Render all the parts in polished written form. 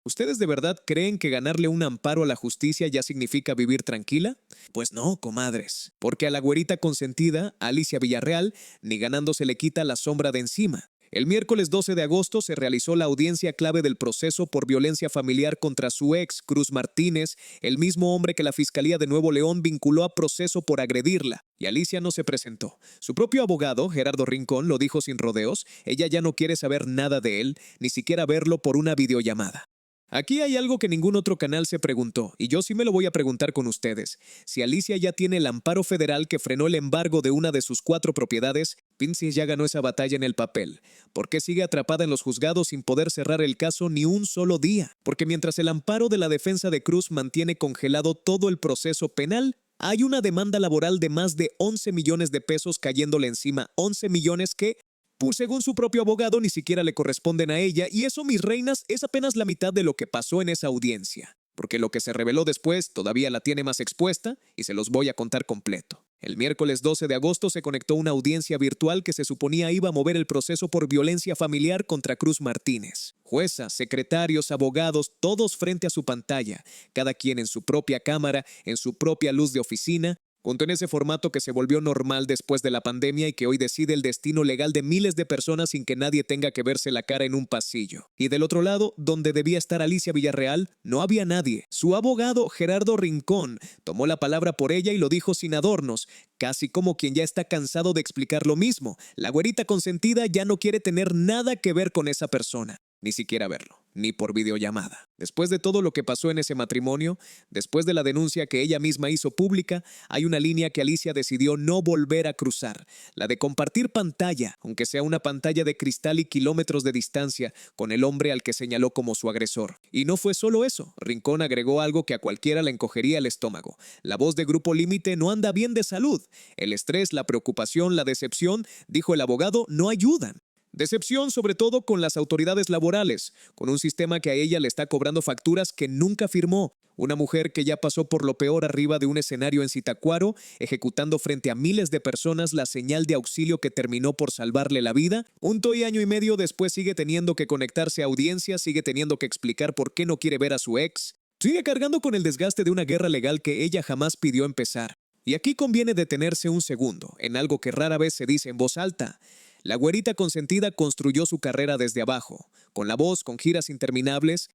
¿Ustedes de verdad creen que ganarle un amparo a la justicia ya significa vivir tranquila? Pues no, comadres, porque a la güerita consentida, Alicia Villarreal, ni ganando se le quita la sombra de encima. El miércoles 12 de agosto se realizó la audiencia clave del proceso por violencia familiar contra su ex, Cruz Martínez, el mismo hombre que la Fiscalía de Nuevo León vinculó a proceso por agredirla. Y Alicia no se presentó. Su propio abogado, Gerardo Rincón, lo dijo sin rodeos, ella ya no quiere saber nada de él, ni siquiera verlo por una videollamada. Aquí hay algo que ningún otro canal se preguntó, y yo sí me lo voy a preguntar con ustedes. Si Alicia ya tiene el amparo federal que frenó el embargo de una de sus 4 propiedades, Pincis ya ganó esa batalla en el papel. ¿Por qué sigue atrapada en los juzgados sin poder cerrar el caso ni un solo día? Porque mientras el amparo de la defensa de Cruz mantiene congelado todo el proceso penal, hay una demanda laboral de más de 11 millones de pesos cayéndole encima, 11 millones que pues según su propio abogado, ni siquiera le corresponden a ella, y eso, mis reinas, es apenas la mitad de lo que pasó en esa audiencia. Porque lo que se reveló después todavía la tiene más expuesta, y se los voy a contar completo. El miércoles 12 de agosto se conectó una audiencia virtual que se suponía iba a mover el proceso por violencia familiar contra Cruz Martínez. Juezas, secretarios, abogados, todos frente a su pantalla, cada quien en su propia cámara, en su propia luz de oficina, junto en ese formato que se volvió normal después de la pandemia y que hoy decide el destino legal de miles de personas sin que nadie tenga que verse la cara en un pasillo. Y del otro lado, donde debía estar Alicia Villarreal, no había nadie. Su abogado, Gerardo Rincón, tomó la palabra por ella y lo dijo sin adornos, casi como quien ya está cansado de explicar lo mismo. La güerita consentida ya no quiere tener nada que ver con esa persona. Ni siquiera verlo, ni por videollamada. Después de todo lo que pasó en ese matrimonio, después de la denuncia que ella misma hizo pública, hay una línea que Alicia decidió no volver a cruzar, la de compartir pantalla, aunque sea una pantalla de cristal y kilómetros de distancia, con el hombre al que señaló como su agresor. Y no fue solo eso, Rincón agregó algo que a cualquiera le encogería el estómago. La voz de Grupo Límite no anda bien de salud. El estrés, la preocupación, la decepción, dijo el abogado, no ayudan. Decepción sobre todo con las autoridades laborales, con un sistema que a ella le está cobrando facturas que nunca firmó. Una mujer que ya pasó por lo peor arriba de un escenario en Zitácuaro, ejecutando frente a miles de personas la señal de auxilio que terminó por salvarle la vida. Y año y medio después sigue teniendo que conectarse a audiencias, sigue teniendo que explicar por qué no quiere ver a su ex. Sigue cargando con el desgaste de una guerra legal que ella jamás pidió empezar. Y aquí conviene detenerse un segundo, en algo que rara vez se dice en voz alta. La güerita consentida construyó su carrera desde abajo, con la voz, con giras interminables,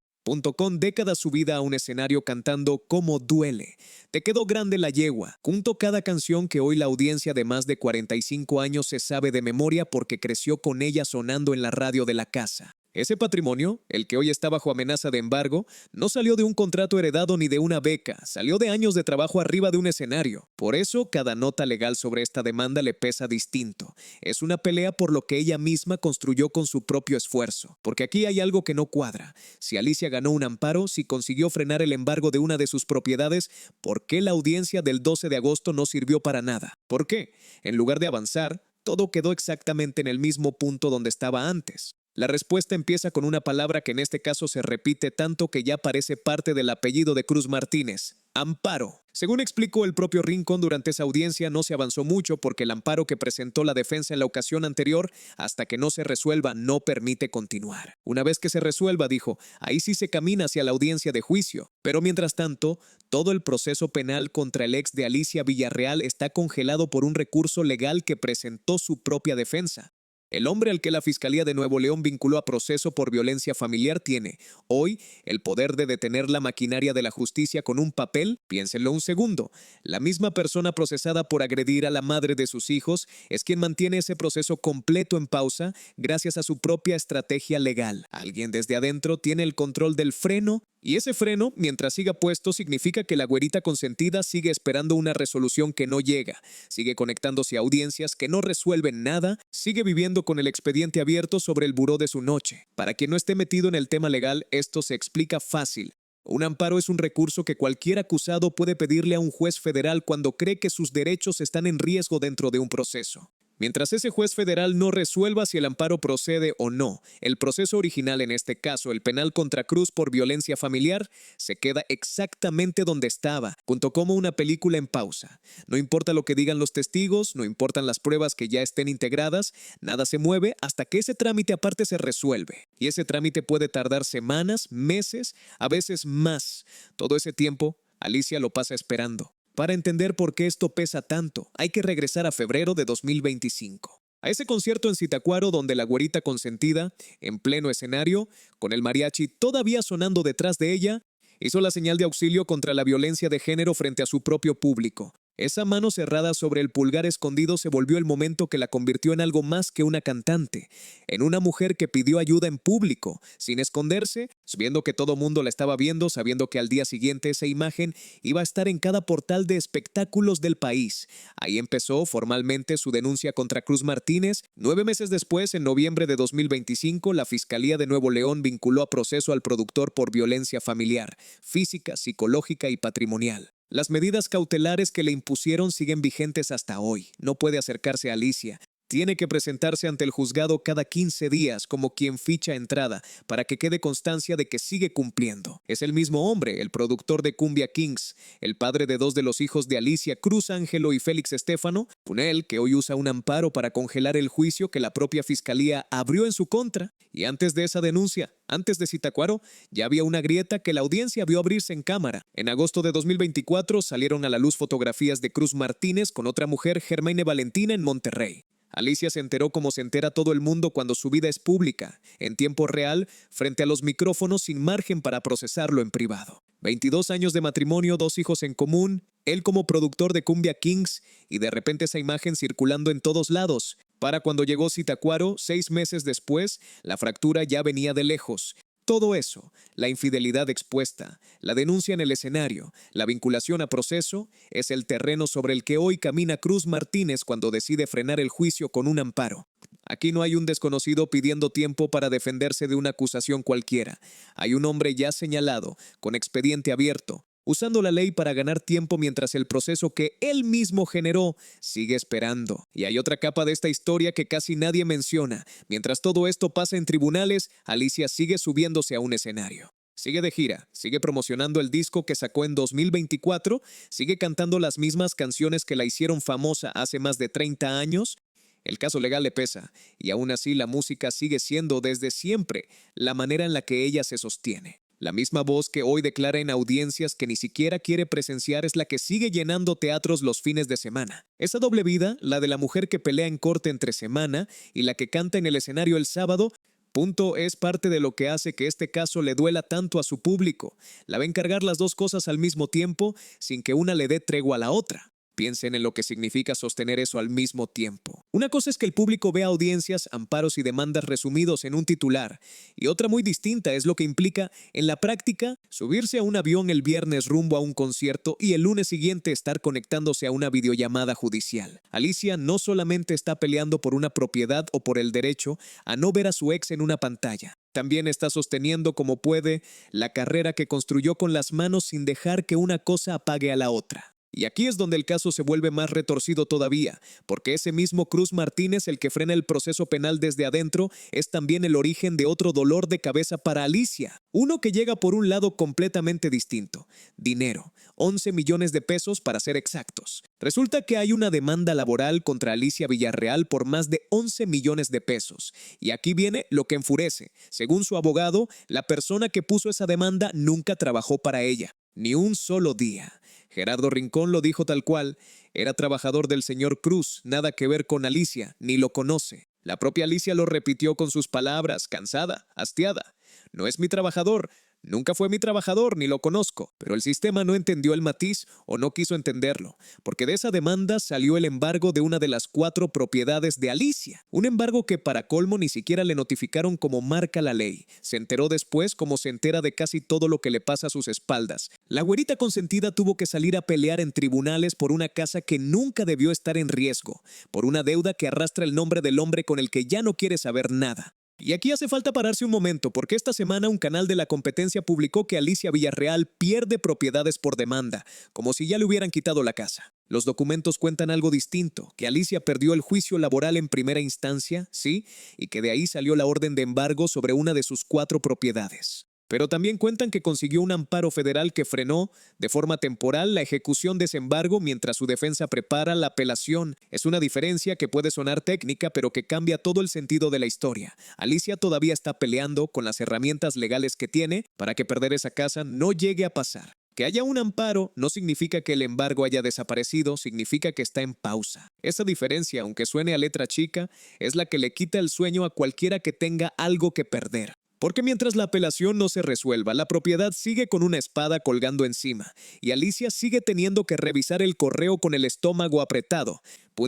con décadas subida a un escenario cantando Cómo duele. Te quedó grande la yegua, junto cada canción que hoy la audiencia de más de 45 años se sabe de memoria porque creció con ella sonando en la radio de la casa. Ese patrimonio, el que hoy está bajo amenaza de embargo, no salió de un contrato heredado ni de una beca, salió de años de trabajo arriba de un escenario. Por eso, cada nota legal sobre esta demanda le pesa distinto. Es una pelea por lo que ella misma construyó con su propio esfuerzo. Porque aquí hay algo que no cuadra. Si Alicia ganó un amparo, si consiguió frenar el embargo de una de sus propiedades, ¿por qué la audiencia del 12 de agosto no sirvió para nada? ¿Por qué? En lugar de avanzar, todo quedó exactamente en el mismo punto donde estaba antes. La respuesta empieza con una palabra que en este caso se repite tanto que ya parece parte del apellido de Cruz Martínez: amparo. Según explicó el propio Rincón durante esa audiencia, no se avanzó mucho porque el amparo que presentó la defensa en la ocasión anterior, hasta que no se resuelva, no permite continuar. Una vez que se resuelva, dijo, ahí sí se camina hacia la audiencia de juicio. Pero mientras tanto, todo el proceso penal contra el ex de Alicia Villarreal está congelado por un recurso legal que presentó su propia defensa. El hombre al que la Fiscalía de Nuevo León vinculó a proceso por violencia familiar tiene, hoy, el poder de detener la maquinaria de la justicia con un papel. Piénsenlo un segundo. La misma persona procesada por agredir a la madre de sus hijos es quien mantiene ese proceso completo en pausa gracias a su propia estrategia legal. Alguien desde adentro tiene el control del freno, y ese freno, mientras siga puesto, significa que la güerita consentida sigue esperando una resolución que no llega, sigue conectándose a audiencias que no resuelven nada, sigue viviendo con el expediente abierto sobre el buró de su noche. Para quien no esté metido en el tema legal, esto se explica fácil. Un amparo es un recurso que cualquier acusado puede pedirle a un juez federal cuando cree que sus derechos están en riesgo dentro de un proceso. Mientras ese juez federal no resuelva si el amparo procede o no, el proceso original, en este caso el penal contra Cruz por violencia familiar, se queda exactamente donde estaba, junto como una película en pausa. No importa lo que digan los testigos, no importan las pruebas que ya estén integradas, nada se mueve hasta que ese trámite aparte se resuelve. Y ese trámite puede tardar semanas, meses, a veces más. Todo ese tiempo, Alicia lo pasa esperando. Para entender por qué esto pesa tanto, hay que regresar a febrero de 2025. A ese concierto en Zitácuaro donde la güerita consentida, en pleno escenario, con el mariachi todavía sonando detrás de ella, hizo la señal de auxilio contra la violencia de género frente a su propio público. Esa mano cerrada sobre el pulgar escondido se volvió el momento que la convirtió en algo más que una cantante, en una mujer que pidió ayuda en público, sin esconderse, sabiendo que todo mundo la estaba viendo, sabiendo que al día siguiente esa imagen iba a estar en cada portal de espectáculos del país. Ahí empezó formalmente su denuncia contra Cruz Martínez. 9 meses después, en noviembre de 2025, la Fiscalía de Nuevo León vinculó a proceso al productor por violencia familiar, física, psicológica y patrimonial. Las medidas cautelares que le impusieron siguen vigentes hasta hoy. No puede acercarse a Alicia. Tiene que presentarse ante el juzgado cada 15 días como quien ficha entrada para que quede constancia de que sigue cumpliendo. Es el mismo hombre, el productor de Cumbia Kings, el padre de 2 de los hijos de Alicia, Cruz Ángelo y Félix Estéfano, Punel, que hoy usa un amparo para congelar el juicio que la propia fiscalía abrió en su contra. Y antes de esa denuncia, antes de Zitácuaro, ya había una grieta que la audiencia vio abrirse en cámara. En agosto de 2024 salieron a la luz fotografías de Cruz Martínez con otra mujer, Germaine Valentina, en Monterrey. Alicia se enteró como se entera todo el mundo cuando su vida es pública, en tiempo real, frente a los micrófonos sin margen para procesarlo en privado. 22 años de matrimonio, 2 hijos en común, él como productor de Cumbia Kings y de repente esa imagen circulando en todos lados. Para cuando llegó Zitácuaro, 6 meses después, la fractura ya venía de lejos. Todo eso, la infidelidad expuesta, la denuncia en el escenario, la vinculación a proceso, es el terreno sobre el que hoy camina Cruz Martínez cuando decide frenar el juicio con un amparo. Aquí no hay un desconocido pidiendo tiempo para defenderse de una acusación cualquiera. Hay un hombre ya señalado, con expediente abierto, usando la ley para ganar tiempo mientras el proceso que él mismo generó sigue esperando. Y hay otra capa de esta historia que casi nadie menciona. Mientras todo esto pasa en tribunales, Alicia sigue subiéndose a un escenario. Sigue de gira, sigue promocionando el disco que sacó en 2024, sigue cantando las mismas canciones que la hicieron famosa hace más de 30 años. El caso legal le pesa, y aún así la música sigue siendo desde siempre la manera en la que ella se sostiene. La misma voz que hoy declara en audiencias que ni siquiera quiere presenciar es la que sigue llenando teatros los fines de semana. Esa doble vida, la de la mujer que pelea en corte entre semana y la que canta en el escenario el sábado, es parte de lo que hace que este caso le duela tanto a su público. La ven cargar las dos cosas al mismo tiempo sin que una le dé tregua a la otra. Piensen en lo que significa sostener eso al mismo tiempo. Una cosa es que el público vea audiencias, amparos y demandas resumidos en un titular, y otra muy distinta es lo que implica, en la práctica, subirse a un avión el viernes rumbo a un concierto y el lunes siguiente estar conectándose a una videollamada judicial. Alicia no solamente está peleando por una propiedad o por el derecho a no ver a su ex en una pantalla. También está sosteniendo como puede la carrera que construyó con las manos sin dejar que una cosa apague a la otra. Y aquí es donde el caso se vuelve más retorcido todavía, porque ese mismo Cruz Martínez, el que frena el proceso penal desde adentro, es también el origen de otro dolor de cabeza para Alicia. Uno que llega por un lado completamente distinto. Dinero. 11 millones de pesos para ser exactos. Resulta que hay una demanda laboral contra Alicia Villarreal por más de 11 millones de pesos. Y aquí viene lo que enfurece. Según su abogado, la persona que puso esa demanda nunca trabajó para ella. Ni un solo día. Gerardo Rincón lo dijo tal cual, era trabajador del señor Cruz, nada que ver con Alicia, ni lo conoce. La propia Alicia lo repitió con sus palabras, cansada, hastiada. No es mi trabajador, nunca fue mi trabajador, ni lo conozco. Pero el sistema no entendió el matiz o no quiso entenderlo, porque de esa demanda salió el embargo de una de las 4 propiedades de Alicia. Un embargo que para colmo ni siquiera le notificaron como marca la ley. Se enteró después como se entera de casi todo lo que le pasa a sus espaldas. La güerita consentida tuvo que salir a pelear en tribunales por una casa que nunca debió estar en riesgo, por una deuda que arrastra el nombre del hombre con el que ya no quiere saber nada. Y aquí hace falta pararse un momento, porque esta semana un canal de la competencia publicó que Alicia Villarreal pierde propiedades por demanda, como si ya le hubieran quitado la casa. Los documentos cuentan algo distinto, que Alicia perdió el juicio laboral en primera instancia, sí, y que de ahí salió la orden de embargo sobre una de sus 4 propiedades. Pero también cuentan que consiguió un amparo federal que frenó, de forma temporal, la ejecución de ese embargo mientras su defensa prepara la apelación. Es una diferencia que puede sonar técnica, pero que cambia todo el sentido de la historia. Alicia todavía está peleando con las herramientas legales que tiene para que perder esa casa no llegue a pasar. Que haya un amparo no significa que el embargo haya desaparecido, significa que está en pausa. Esa diferencia, aunque suene a letra chica, es la que le quita el sueño a cualquiera que tenga algo que perder. Porque mientras la apelación no se resuelva, la propiedad sigue con una espada colgando encima, y Alicia sigue teniendo que revisar el correo con el estómago apretado,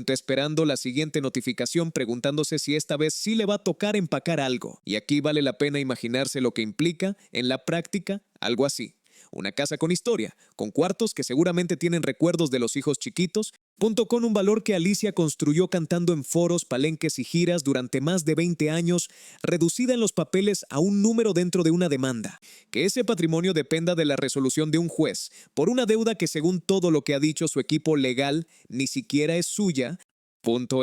esperando la siguiente notificación preguntándose si esta vez sí le va a tocar empacar algo. Y aquí vale la pena imaginarse lo que implica, en la práctica, algo así. Una casa con historia, con cuartos que seguramente tienen recuerdos de los hijos chiquitos, con un valor que Alicia construyó cantando en foros, palenques y giras durante más de 20 años, reducida en los papeles a un número dentro de una demanda. Que ese patrimonio dependa de la resolución de un juez por una deuda que, según todo lo que ha dicho su equipo legal, ni siquiera es suya.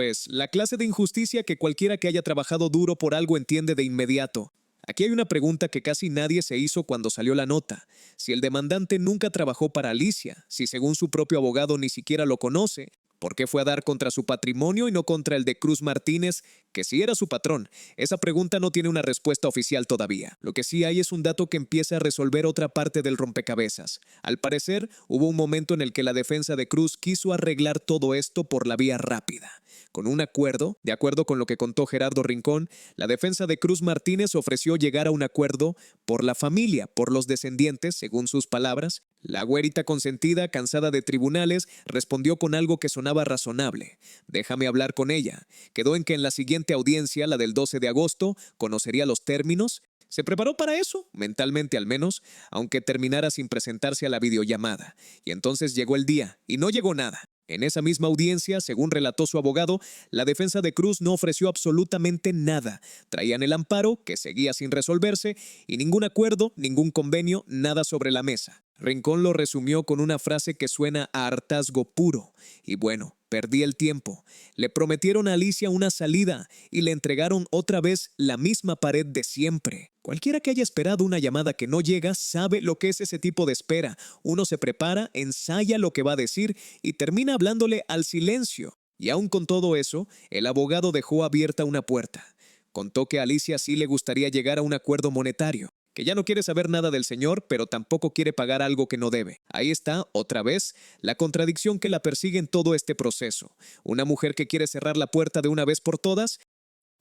Es la clase de injusticia que cualquiera que haya trabajado duro por algo entiende de inmediato. Aquí hay una pregunta que casi nadie se hizo cuando salió la nota. Si el demandante nunca trabajó para Alicia, si según su propio abogado ni siquiera lo conoce, ¿por qué fue a dar contra su patrimonio y no contra el de Cruz Martínez, que sí era su patrón? Esa pregunta no tiene una respuesta oficial todavía. Lo que sí hay es un dato que empieza a resolver otra parte del rompecabezas. Al parecer, hubo un momento en el que la defensa de Cruz quiso arreglar todo esto por la vía rápida. Con un acuerdo, de acuerdo con lo que contó Gerardo Rincón, la defensa de Cruz Martínez ofreció llegar a un acuerdo por la familia, por los descendientes, según sus palabras. La güerita consentida, cansada de tribunales, respondió con algo que sonaba razonable. Déjame hablar con ella. Quedó en que en la siguiente audiencia, la del 12 de agosto, conocería los términos. Se preparó para eso, mentalmente al menos, aunque terminara sin presentarse a la videollamada. Y entonces llegó el día, y no llegó nada. En esa misma audiencia, según relató su abogado, la defensa de Cruz no ofreció absolutamente nada. Traían el amparo, que seguía sin resolverse, y ningún acuerdo, ningún convenio, nada sobre la mesa. Rincón lo resumió con una frase que suena a hartazgo puro. Y bueno, perdí el tiempo. Le prometieron a Alicia una salida y le entregaron otra vez la misma pared de siempre. Cualquiera que haya esperado una llamada que no llega sabe lo que es ese tipo de espera. Uno se prepara, ensaya lo que va a decir y termina hablándole al silencio. Y aún con todo eso, el abogado dejó abierta una puerta. Contó que a Alicia sí le gustaría llegar a un acuerdo monetario, que ya no quiere saber nada del señor, pero tampoco quiere pagar algo que no debe. Ahí está, otra vez, la contradicción que la persigue en todo este proceso. Una mujer que quiere cerrar la puerta de una vez por todas,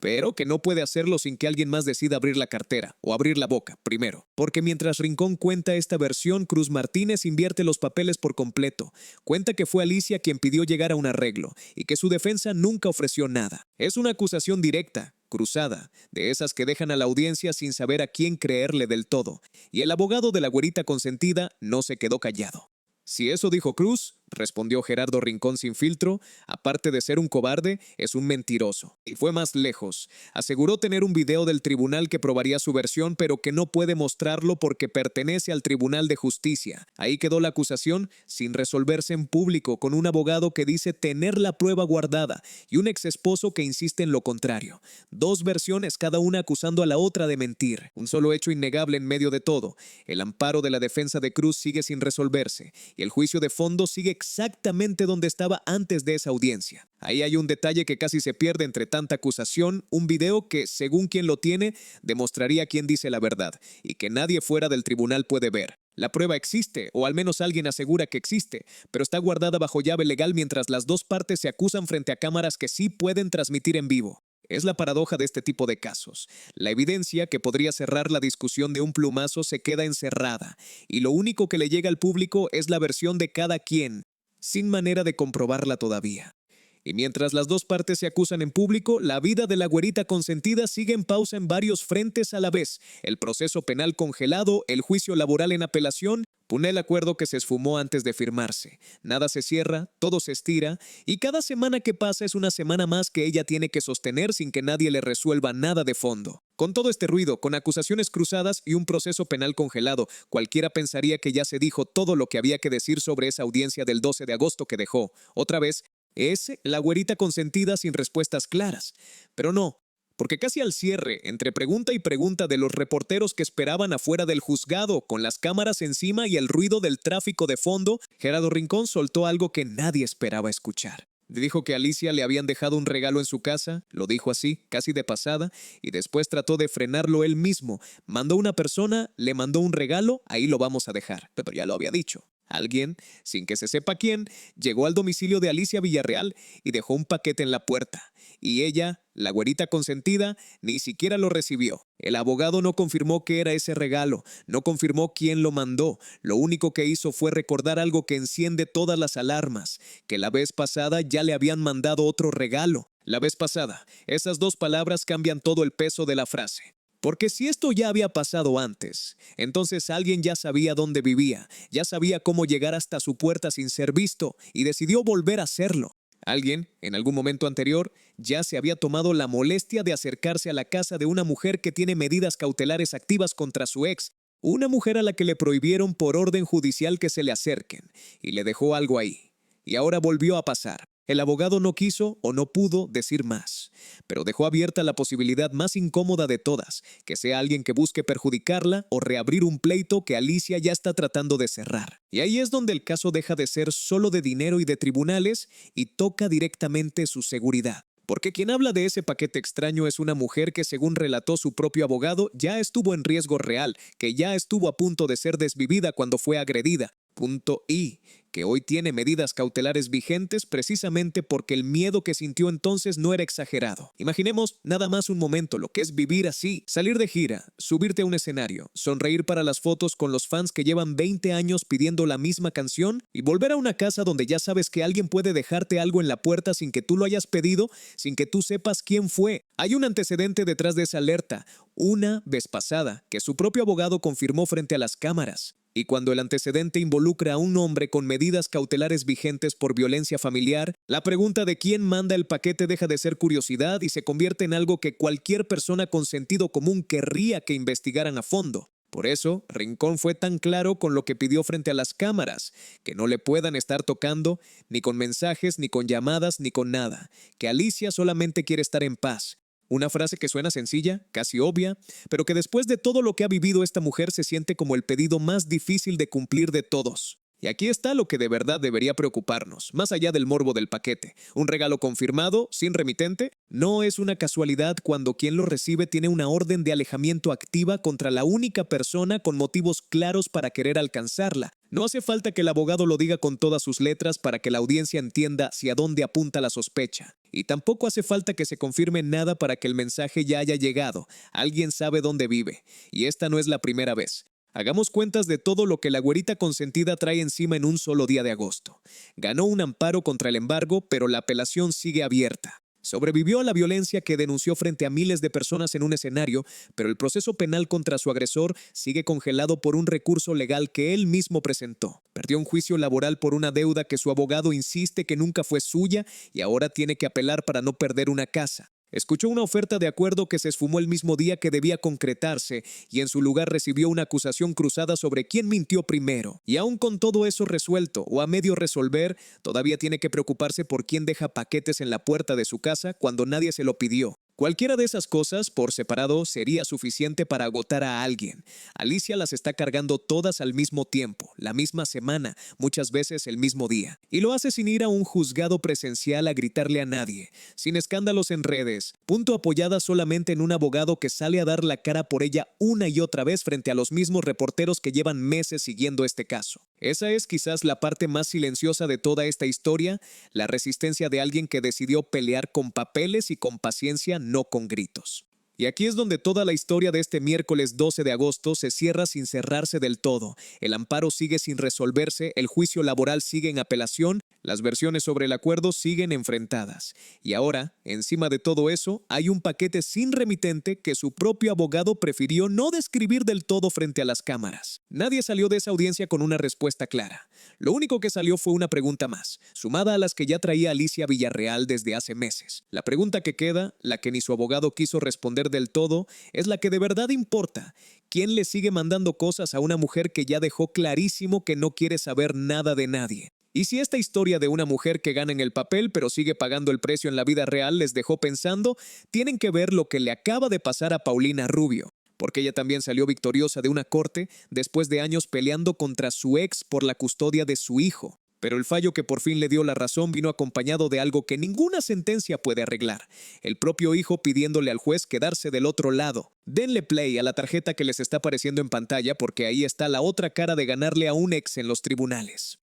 pero que no puede hacerlo sin que alguien más decida abrir la cartera o abrir la boca primero. Porque mientras Rincón cuenta esta versión, Cruz Martínez invierte los papeles por completo. Cuenta que fue Alicia quien pidió llegar a un arreglo y que su defensa nunca ofreció nada. Es una acusación directa, cruzada, de esas que dejan a la audiencia sin saber a quién creerle del todo. Y el abogado de la güerita consentida no se quedó callado. Si eso dijo Cruz, respondió Gerardo Rincón sin filtro, aparte de ser un cobarde, es un mentiroso. Y fue más lejos. Aseguró tener un video del tribunal que probaría su versión, pero que no puede mostrarlo porque pertenece al Tribunal de Justicia. Ahí quedó la acusación sin resolverse en público, con un abogado que dice tener la prueba guardada y un exesposo que insiste en lo contrario. 2 versiones, cada una acusando a la otra de mentir. Un solo hecho innegable en medio de todo. El amparo de la defensa de Cruz sigue sin resolverse y el juicio de fondo sigue exactamente donde estaba antes de esa audiencia. Ahí hay un detalle que casi se pierde entre tanta acusación, un video que, según quien lo tiene, demostraría quién dice la verdad y que nadie fuera del tribunal puede ver. La prueba existe, o al menos alguien asegura que existe, pero está guardada bajo llave legal mientras las 2 partes se acusan frente a cámaras que sí pueden transmitir en vivo. Es la paradoja de este tipo de casos. La evidencia que podría cerrar la discusión de un plumazo se queda encerrada, y lo único que le llega al público es la versión de cada quien, sin manera de comprobarla todavía. Y mientras las dos partes se acusan en público, la vida de la güerita consentida sigue en pausa en varios frentes a la vez. El proceso penal congelado, el juicio laboral en apelación, el acuerdo que se esfumó antes de firmarse. Nada se cierra, todo se estira, y cada semana que pasa es una semana más que ella tiene que sostener sin que nadie le resuelva nada de fondo. Con todo este ruido, con acusaciones cruzadas y un proceso penal congelado, cualquiera pensaría que ya se dijo todo lo que había que decir sobre esa audiencia del 12 de agosto que dejó. Otra vez, la güerita consentida sin respuestas claras. Pero no, porque casi al cierre, entre pregunta y pregunta de los reporteros que esperaban afuera del juzgado, con las cámaras encima y el ruido del tráfico de fondo, Gerardo Rincón soltó algo que nadie esperaba escuchar. Dijo que a Alicia le habían dejado un regalo en su casa, lo dijo así, casi de pasada, y después trató de frenarlo él mismo. Mandó una persona, le mandó un regalo, ahí lo vamos a dejar, pero ya lo había dicho. Alguien, sin que se sepa quién, llegó al domicilio de Alicia Villarreal y dejó un paquete en la puerta. Y ella, la güerita consentida, ni siquiera lo recibió. El abogado no confirmó qué era ese regalo, no confirmó quién lo mandó. Lo único que hizo fue recordar algo que enciende todas las alarmas, que la vez pasada ya le habían mandado otro regalo. La vez pasada, esas dos palabras cambian todo el peso de la frase. Porque si esto ya había pasado antes, entonces alguien ya sabía dónde vivía, ya sabía cómo llegar hasta su puerta sin ser visto y decidió volver a hacerlo. Alguien, en algún momento anterior, ya se había tomado la molestia de acercarse a la casa de una mujer que tiene medidas cautelares activas contra su ex, una mujer a la que le prohibieron por orden judicial que se le acerquen, y le dejó algo ahí. Y ahora volvió a pasar. El abogado no quiso o no pudo decir más, pero dejó abierta la posibilidad más incómoda de todas, que sea alguien que busque perjudicarla o reabrir un pleito que Alicia ya está tratando de cerrar. Y ahí es donde el caso deja de ser solo de dinero y de tribunales y toca directamente su seguridad. Porque quien habla de ese paquete extraño es una mujer que, según relató su propio abogado, ya estuvo en riesgo real, que ya estuvo a punto de ser desvivida cuando fue agredida. Y que hoy tiene medidas cautelares vigentes precisamente porque el miedo que sintió entonces no era exagerado. Imaginemos nada más un momento lo que es vivir así, salir de gira, subirte a un escenario, sonreír para las fotos con los fans que llevan 20 años pidiendo la misma canción y volver a una casa donde ya sabes que alguien puede dejarte algo en la puerta sin que tú lo hayas pedido, sin que tú sepas quién fue. Hay un antecedente detrás de esa alerta, una vez pasada, que su propio abogado confirmó frente a las cámaras. Y cuando el antecedente involucra a un hombre con medidas cautelares vigentes por violencia familiar, la pregunta de quién manda el paquete deja de ser curiosidad y se convierte en algo que cualquier persona con sentido común querría que investigaran a fondo. Por eso, Rincón fue tan claro con lo que pidió frente a las cámaras, que no le puedan estar tocando, ni con mensajes, ni con llamadas, ni con nada, que Alicia solamente quiere estar en paz. Una frase que suena sencilla, casi obvia, pero que después de todo lo que ha vivido esta mujer se siente como el pedido más difícil de cumplir de todos. Y aquí está lo que de verdad debería preocuparnos, más allá del morbo del paquete. Un regalo confirmado, sin remitente, no es una casualidad cuando quien lo recibe tiene una orden de alejamiento activa contra la única persona con motivos claros para querer alcanzarla. No hace falta que el abogado lo diga con todas sus letras para que la audiencia entienda hacia dónde apunta la sospecha. Y tampoco hace falta que se confirme nada para que el mensaje ya haya llegado. Alguien sabe dónde vive. Y esta no es la primera vez. Hagamos cuentas de todo lo que la güerita consentida trae encima en un solo día de agosto. Ganó un amparo contra el embargo, pero la apelación sigue abierta. Sobrevivió a la violencia que denunció frente a miles de personas en un escenario, pero el proceso penal contra su agresor sigue congelado por un recurso legal que él mismo presentó. Perdió un juicio laboral por una deuda que su abogado insiste que nunca fue suya y ahora tiene que apelar para no perder una casa. Escuchó una oferta de acuerdo que se esfumó el mismo día que debía concretarse y en su lugar recibió una acusación cruzada sobre quién mintió primero. Y aún con todo eso resuelto o a medio resolver, todavía tiene que preocuparse por quién deja paquetes en la puerta de su casa cuando nadie se lo pidió. Cualquiera de esas cosas, por separado, sería suficiente para agotar a alguien. Alicia las está cargando todas al mismo tiempo, la misma semana, muchas veces el mismo día. Y lo hace sin ir a un juzgado presencial a gritarle a nadie, sin escándalos en redes, apoyada solamente en un abogado que sale a dar la cara por ella una y otra vez frente a los mismos reporteros que llevan meses siguiendo este caso. Esa es quizás la parte más silenciosa de toda esta historia, la resistencia de alguien que decidió pelear con papeles y con paciencia, no con gritos. Y aquí es donde toda la historia de este miércoles 12 de agosto se cierra sin cerrarse del todo. El amparo sigue sin resolverse, el juicio laboral sigue en apelación, las versiones sobre el acuerdo siguen enfrentadas. Y ahora, encima de todo eso, hay un paquete sin remitente que su propio abogado prefirió no describir del todo frente a las cámaras. Nadie salió de esa audiencia con una respuesta clara. Lo único que salió fue una pregunta más, sumada a las que ya traía Alicia Villarreal desde hace meses. La pregunta que queda, la que ni su abogado quiso responder del todo, es la que de verdad importa. ¿Quién le sigue mandando cosas a una mujer que ya dejó clarísimo que no quiere saber nada de nadie? Y si esta historia de una mujer que gana en el papel pero sigue pagando el precio en la vida real les dejó pensando, tienen que ver lo que le acaba de pasar a Paulina Rubio, porque ella también salió victoriosa de una corte después de años peleando contra su ex por la custodia de su hijo. Pero el fallo que por fin le dio la razón vino acompañado de algo que ninguna sentencia puede arreglar. El propio hijo pidiéndole al juez quedarse del otro lado. Denle play a la tarjeta que les está apareciendo en pantalla porque ahí está la otra cara de ganarle a un ex en los tribunales.